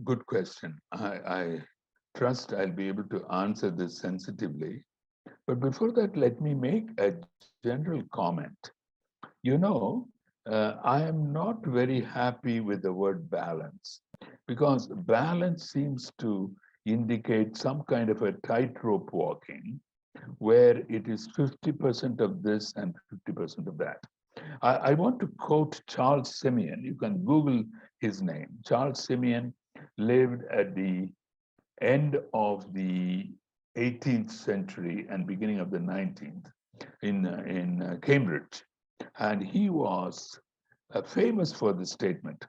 Good question. I trust I'll be able to answer this sensitively. But before that, let me make a general comment. You know, I am not very happy with the word balance because balance seems to indicate some kind of a tightrope walking where it is 50% of this and 50% of that. I want to quote Charles Simeon. You can Google his name. Charles Simeon lived at the end of the 18th century and beginning of the 19th in Cambridge. And he was famous for the statement,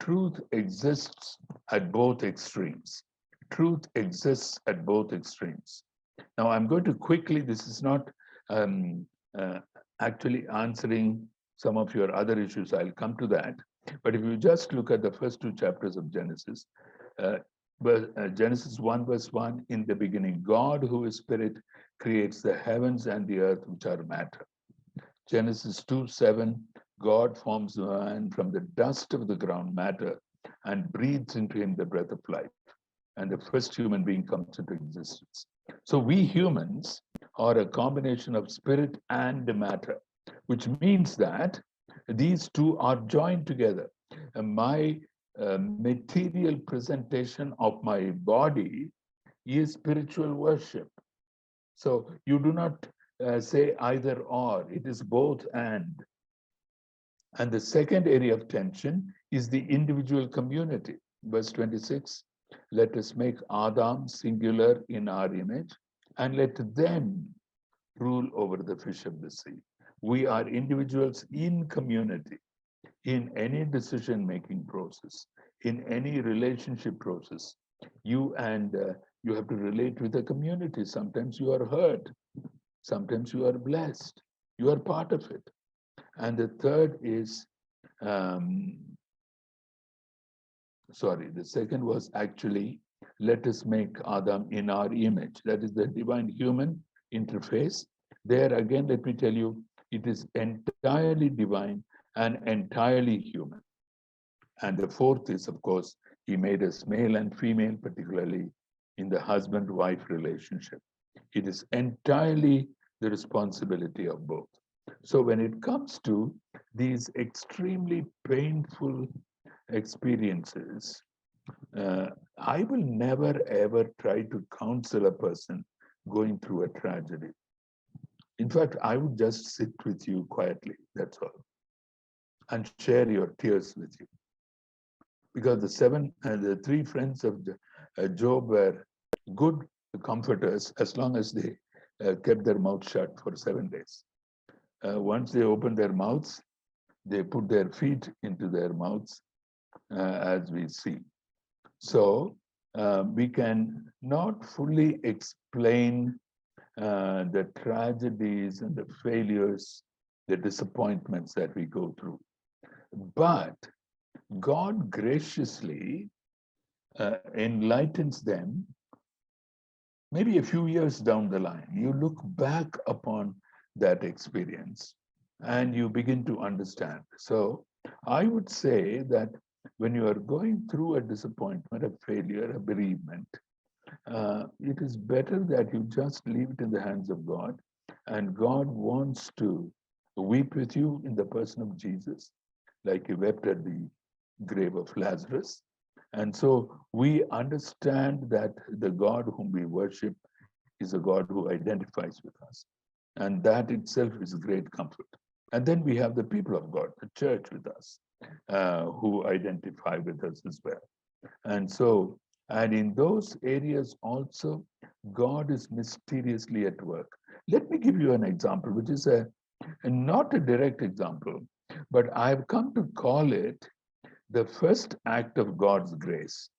truth exists at both extremes. Truth exists at both extremes. Now, I'm going to quickly, this is not um, uh, actually answering some of your other issues. I'll come to that. But if you just look at the first two chapters of Genesis, uh, Genesis 1, verse 1, in the beginning, God, who is spirit, creates the heavens and the earth, which are matter. Genesis 2, 7, God forms man from the dust of the ground, matter, and breathes into him the breath of life. And the first human being comes into existence. So we humans are a combination of spirit and matter, which means that these two are joined together. My material presentation of my body is spiritual worship. So you do not say either or, it is both and. And the second area of tension is the individual community. Verse 26, let us make Adam singular in our image and let them rule over the fish of the sea. We are individuals in community, in any decision-making process, in any relationship process. You and you have to relate with the community. Sometimes you are hurt. Sometimes you are blessed. You are part of it. And the third is, um, sorry, the second was actually, let us make Adam in our image. That is the divine human interface. There again, let me tell you, it is entirely divine and entirely human. And the fourth is, of course, he made us male and female, particularly in the husband-wife relationship. It is entirely the responsibility of both. So when it comes to these extremely painful experiences, I will never ever try to counsel a person going through a tragedy. In fact, I would just sit with you quietly, that's all, and share your tears with you. Because the three friends of Job were good comforters as long as they kept their mouth shut for 7 days. Once they opened their mouths, they put their feet into their mouths, as we see. So we can not fully explain the tragedies and the failures, the disappointments that we go through. But God graciously enlightens them. Maybe a few years down the line, you look back upon that experience and you begin to understand. So I would say that when you are going through a disappointment, a failure, a bereavement, it is better that you just leave it in the hands of God. And God wants to weep with you in the person of Jesus, like he wept at the grave of Lazarus. And so we understand that the God whom we worship is a God who identifies with us. And that itself is a great comfort. And then we have the people of God, the church with us, who identify with us as well. And so, and in those areas also, God is mysteriously at work. Let me give you an example, which is not a direct example, but I've come to call it the first act of God's grace.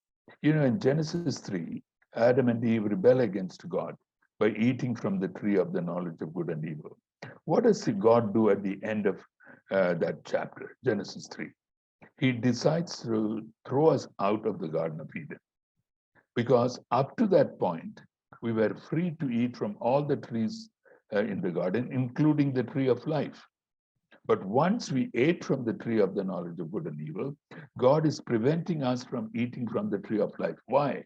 You know, in Genesis 3, Adam and Eve rebel against God by eating from the tree of the knowledge of good and evil. What does God do at the end of that chapter, Genesis 3? He decides to throw us out of the Garden of Eden. Because up to that point, we were free to eat from all the trees in the garden, including the tree of life. But once we ate from the tree of the knowledge of good and evil, God is preventing us from eating from the tree of life. Why?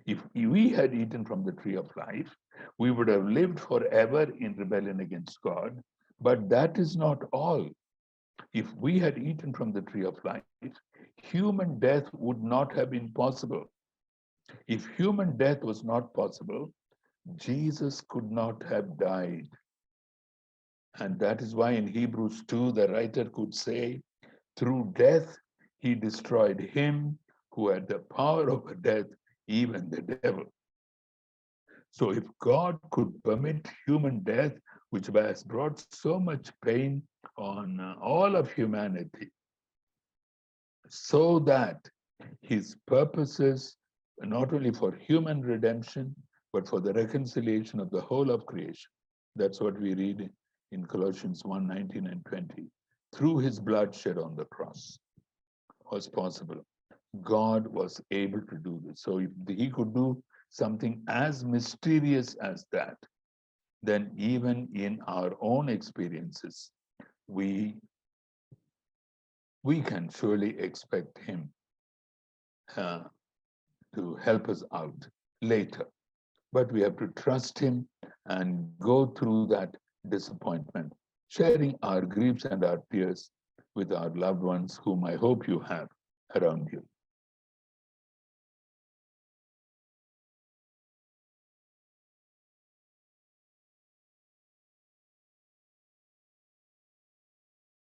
If we had eaten from the tree of life, we would have lived forever in rebellion against God. But that is not all. If we had eaten from the tree of life, human death would not have been possible. If human death was not possible, Jesus could not have died. And that is why in Hebrews 2, the writer could say, through death, he destroyed him who had the power over death, even the devil. So if God could permit human death, which has brought so much pain on all of humanity, so that his purposes, not only for human redemption, but for the reconciliation of the whole of creation. That's what we read in Colossians 1:19 and 20. Through his blood shed on the cross was possible. God was able to do this. So if he could do something as mysterious as that, then even in our own experiences, we can surely expect him uh, to help us out later. But we have to trust him and go through that disappointment, sharing our griefs and our tears with our loved ones, whom I hope you have around you.